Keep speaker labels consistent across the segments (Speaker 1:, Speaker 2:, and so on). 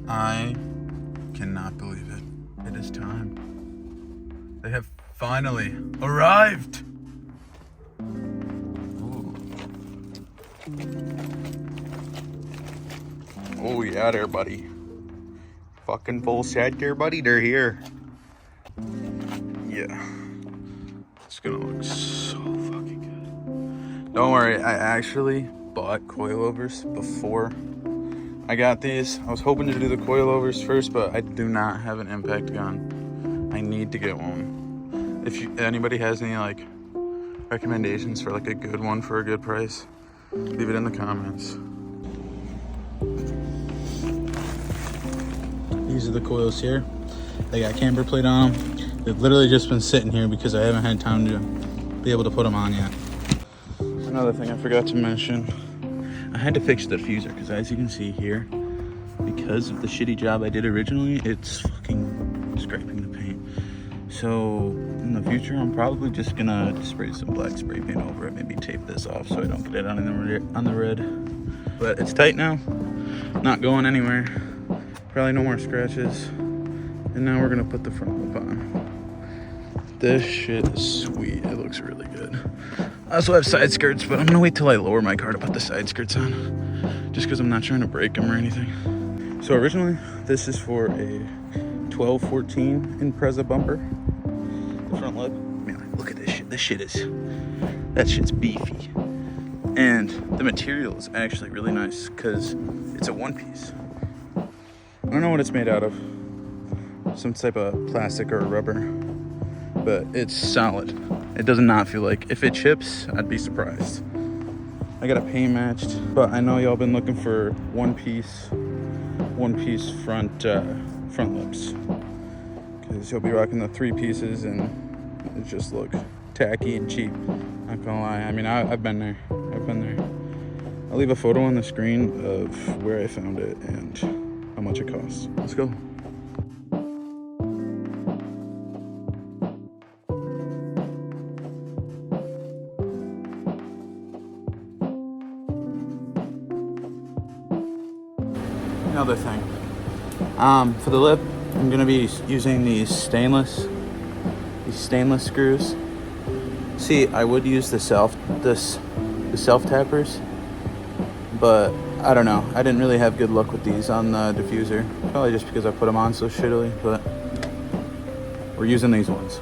Speaker 1: I cannot believe it. It is time. They have finally arrived. Ooh. Oh yeah, there, buddy. Fucking full set there, buddy. They're here. Yeah. It's gonna look so fucking good. Don't worry, I actually bought coilovers before I got these. I was hoping to do the coilovers first, but I do not have an impact gun. I need to get one. If anybody has any like recommendations for like a good one for a good price, leave it in the comments. These are the coils here. They got camber plate on them. They've literally just been sitting here because I haven't had time to be able to put them on yet. Another thing I forgot to mention, I had to fix the diffuser because as you can see here, because of the shitty job I did originally, it's fucking scraping the paint. So in the future, I'm probably just gonna spray some black spray paint over it, maybe tape this off so I don't get it on the red. But it's tight now, not going anywhere. Probably no more scratches. And now we're gonna put the front lip on. This shit is sweet, it looks really good. I also have side skirts, but I'm gonna wait till I lower my car to put the side skirts on, just because I'm not trying to break them or anything. So originally, this is for a 1214 Impreza bumper. The front lip, man, look at this shit. That shit's beefy. And the material is actually really nice because it's a one piece. I don't know what it's made out of. Some type of plastic or rubber, but it's solid. It does not feel like, if it chips, I'd be surprised. I got it paint matched, but I know y'all been looking for one piece front lips, because you'll be rocking the 3 pieces and it just look tacky and cheap. Not gonna lie, I mean, I've been there. I'll leave a photo on the screen of where I found it and how much it costs. Let's go. Another thing, for the lip, I'm gonna be using these stainless screws. See, I would use the self tappers, but I don't know. I didn't really have good luck with these on the diffuser. Probably just because I put them on so shittily, but we're using these ones.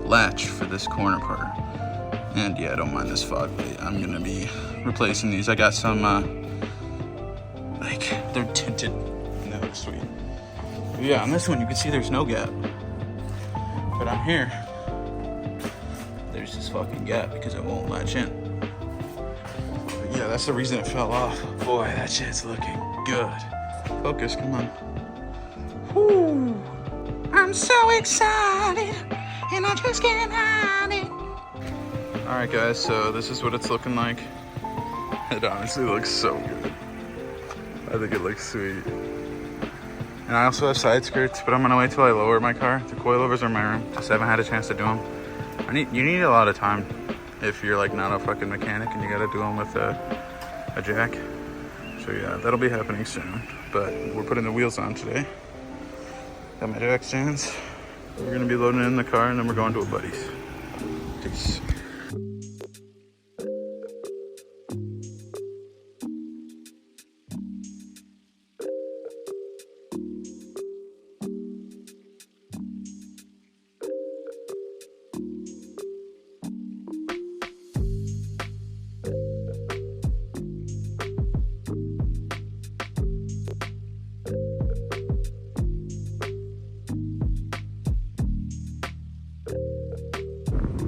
Speaker 1: Latch for this corner part, and yeah, I don't mind this fog plate. I'm gonna be replacing these. I got some like, they're tinted and that looks sweet. But yeah, on this one you can see there's no gap, but on here there's this fucking gap because it won't latch in. But yeah, that's the reason it fell off. Boy, that shit's looking good. Focus, come on. Whew. I'm so excited, and I just can't hide it. Alright guys, so this is what it's looking like. It honestly looks so good. I think it looks sweet. And I also have side skirts, but I'm gonna wait till I lower my car. The coilovers are in my room, just haven't had a chance to do them. You need a lot of time if you're like not a fucking mechanic and you gotta do them with a jack. So yeah, that'll be happening soon. But we're putting the wheels on today. Got my jack stands. We're gonna be loading it in the car and then we're going to a buddy's. Peace.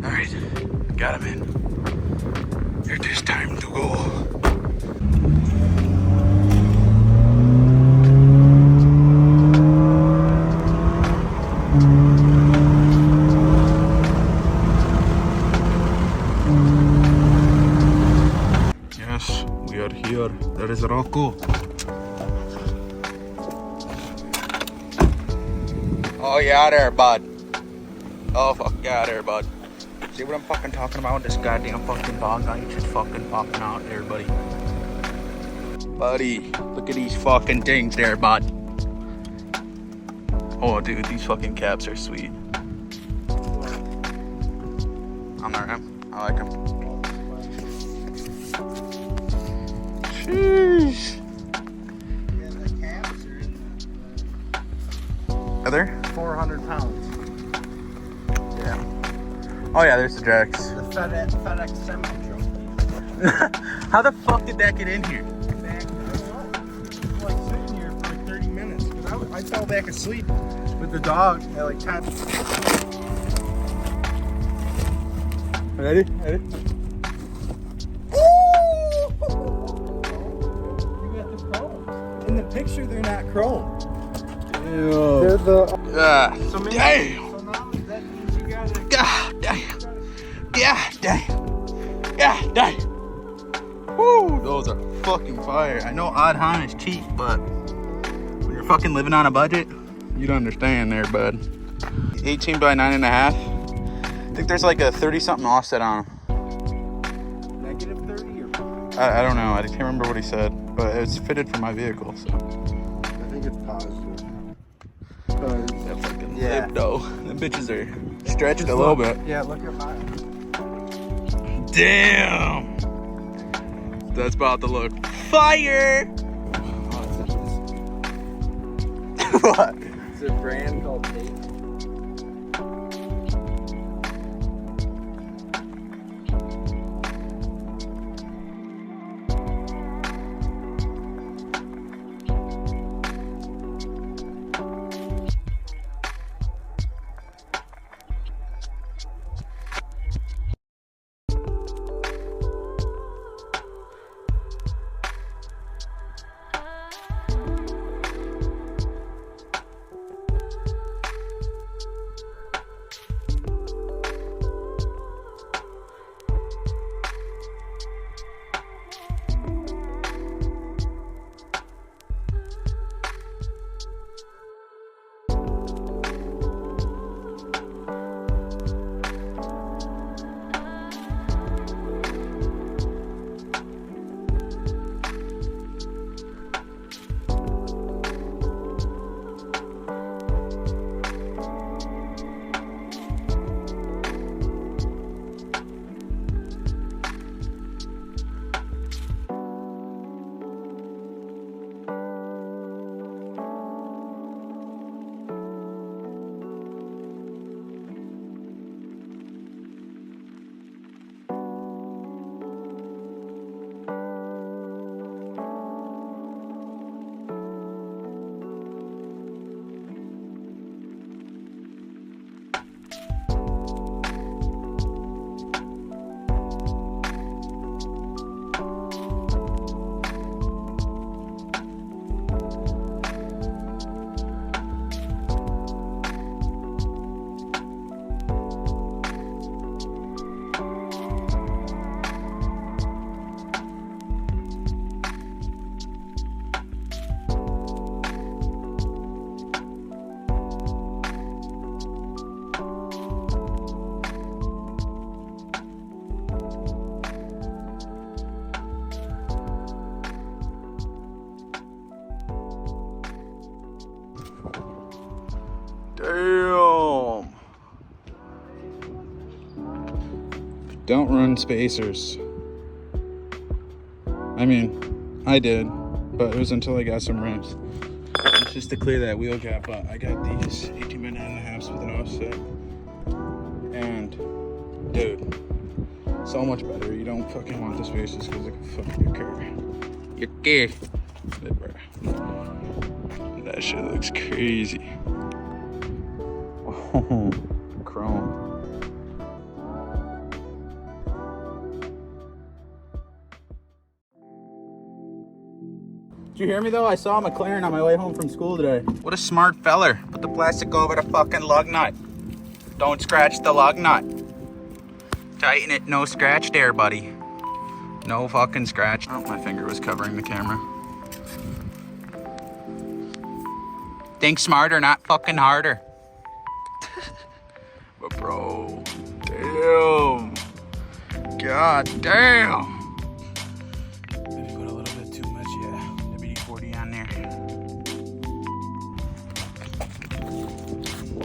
Speaker 1: Alright, got him in. It is time to go. Yes, we are here. There is Rocco. Oh yeah there, bud. Oh fuck yeah there, bud. See what I'm fucking talking about? This goddamn fucking bog light just fucking popping out there, buddy. Buddy, look at these fucking things there, bud. Oh, dude, these fucking caps are sweet. On the rim, I like them. Sheesh.
Speaker 2: Yeah, the caps are in
Speaker 1: Are there?
Speaker 2: 400 pounds.
Speaker 1: Yeah. Oh yeah, there's the jacks.
Speaker 2: The FedEx semi-truck.
Speaker 1: How the fuck did that get in here?
Speaker 2: Back, I don't know. It's like sitting here for like 30 minutes. Cause I fell back asleep with the dog at like 10.
Speaker 1: Ready? Ready?
Speaker 2: You got the chrome. In the picture, they're not chrome.
Speaker 1: Ew.
Speaker 2: They're the.
Speaker 1: Yeah.
Speaker 2: So maybe,
Speaker 1: Damn.
Speaker 2: So now that means you gotta.
Speaker 1: God damn. God damn. God damn. Woo. Those are fucking fire. I know odd Han is cheap, but when you're fucking living on a budget, you don't understand there, bud. 18 by 9.5. I think there's like a 30-something offset on them.
Speaker 2: Negative 30 or.
Speaker 1: I don't know. I can't remember what he said, but it's fitted for my vehicle, so.
Speaker 2: I think it's positive.
Speaker 1: That fucking
Speaker 2: Yeah.
Speaker 1: lip though. The bitches are stretched a little bit.
Speaker 2: Yeah, look at mine.
Speaker 1: Damn! That's about to look fire! What?
Speaker 2: It's a brand called Tate.
Speaker 1: Don't run spacers. I mean, I did, but it was until I got some rims. It's just to clear that wheel gap, but I got these 18x9.5s with an offset. And, dude, so much better. You don't fucking want the spacers because it can fucking occur. You're gay. That shit looks crazy. Oh, chrome. Did you hear me though? I saw a McLaren on my way home from school today. What a smart feller. Put the plastic over the fucking lug nut. Don't scratch the lug nut. Tighten it, no scratch there, buddy. No fucking scratch. Oh, my finger was covering the camera. Think smarter, not fucking harder. But bro, damn. God damn. Maybe put a little bit too much, yeah. WD-40 on there.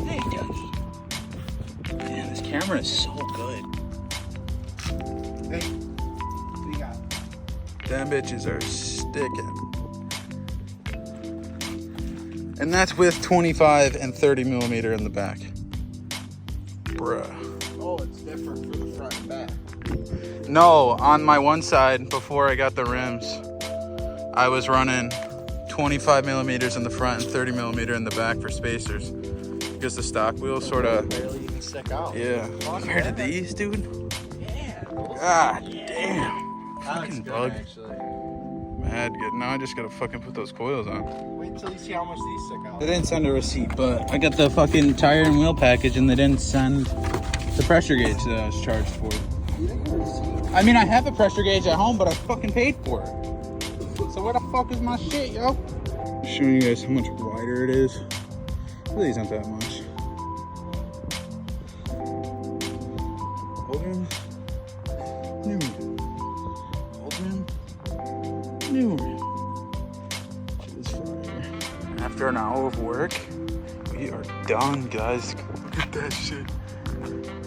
Speaker 1: Hey, Dougie. Damn, this camera is so good.
Speaker 2: Hey, what do you got?
Speaker 1: Them bitches are sticking. And that's with 25 and 30 millimeter in the back. Bruh.
Speaker 2: Oh, it's different for the front and back.
Speaker 1: No, on my one side, before I got the rims, I was running 25 millimeters in the front and 30 millimeter in the back for spacers. Because the stock wheels sort of...
Speaker 2: Barely even stick out.
Speaker 1: Yeah. Compared to these, dude?
Speaker 2: Yeah.
Speaker 1: God damn. Fucking bug.
Speaker 2: Actually.
Speaker 1: Mad good. Now I just gotta fucking put those coils on.
Speaker 2: Wait until you see how much these stick out.
Speaker 1: They didn't send a receipt, but I got the fucking tire and wheel package and they didn't send the pressure gauge that I was charged for.
Speaker 2: You didn't get a receipt?
Speaker 1: I mean, I have a pressure gauge at home, but I fucking paid for it. So where the fuck is my shit, yo? Just showing you guys how much wider it is. Really isn't that much. Old rim, new rim. Old rim, new rim. After an hour of work, we are done, guys. Look at that shit.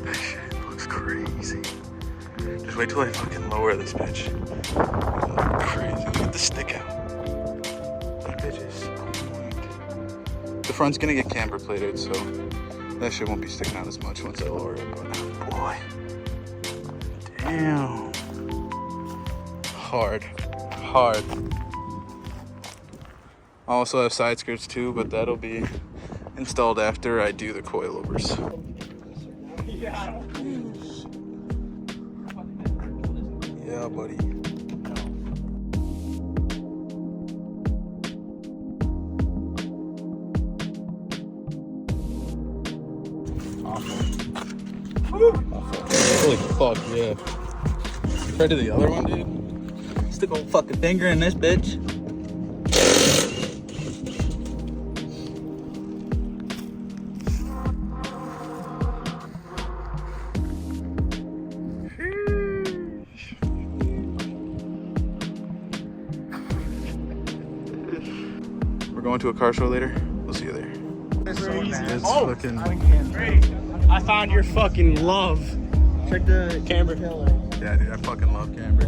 Speaker 1: That shit looks crazy. Just wait till I fucking lower this bitch. Crazy. Look at the stick out. That bitch is point. The front's gonna get camber plated, so that shit won't be sticking out as much once I lower it. But boy, damn. Hard. I also have side skirts too, but that'll be installed after I do the coilovers. Yeah, buddy. Awful. Holy fuck, yeah. Compared to the other one, dude. Stick a whole fucking finger in this bitch. We're going to a car show later. We'll see you there. It's fucking...
Speaker 3: I found your fucking love. Check the camber.
Speaker 1: Yeah, dude, I fucking love camber.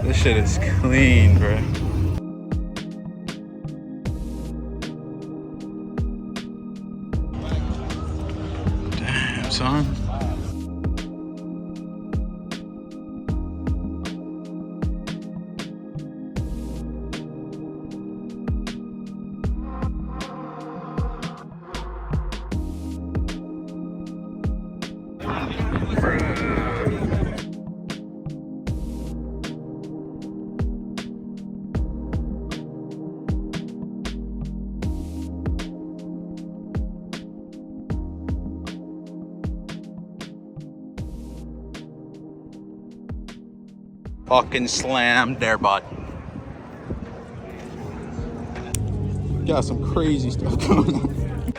Speaker 1: This shit is clean, bro. Damn, son. Fucking slammed there, bud. Got some crazy stuff going on.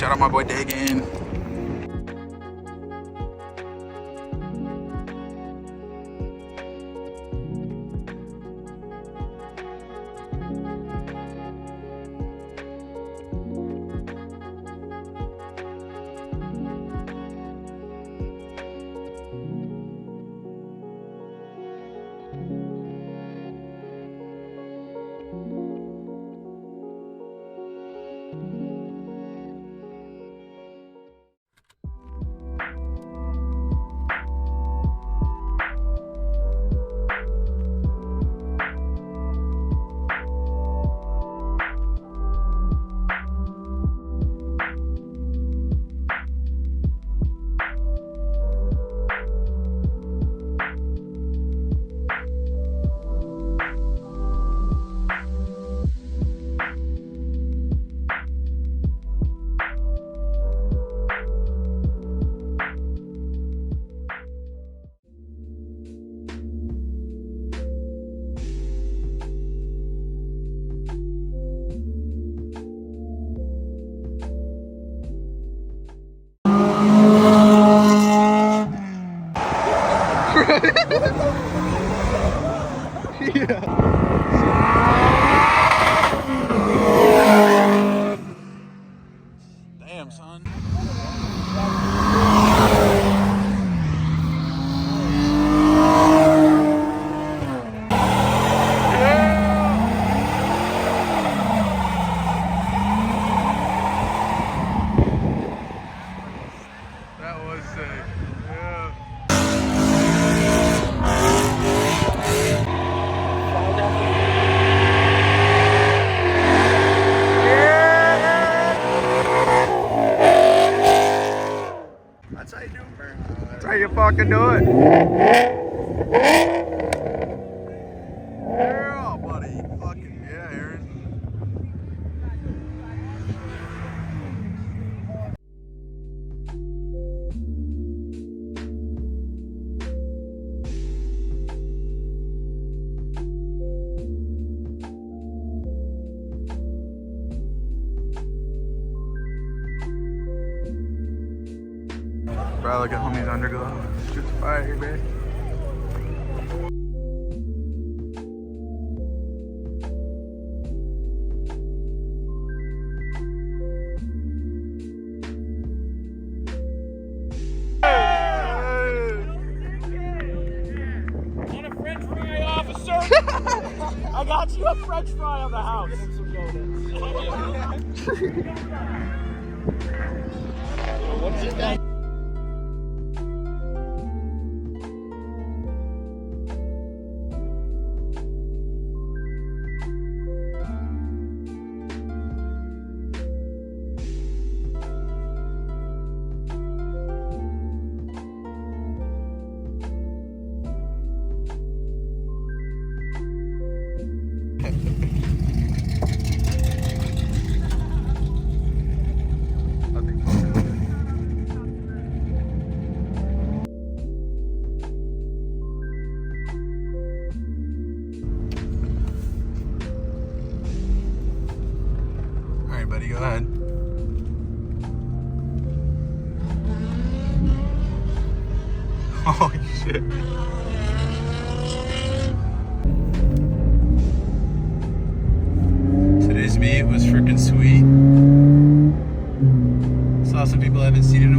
Speaker 1: Shout out my boy Dagan. Damn, son. That was sick. Yeah. That's how you do it, man. That's how you fucking do it. Yeah, buddy. Fucking yeah, Aaron. Bro, look at homie's underglow. Shit's fire, baby.
Speaker 3: Want a French fry, officer? I got you a French fry on the house. What's it that?
Speaker 1: Alright, buddy, go ahead. Holy shit. Today's meet was freaking sweet. Saw some people I haven't seen in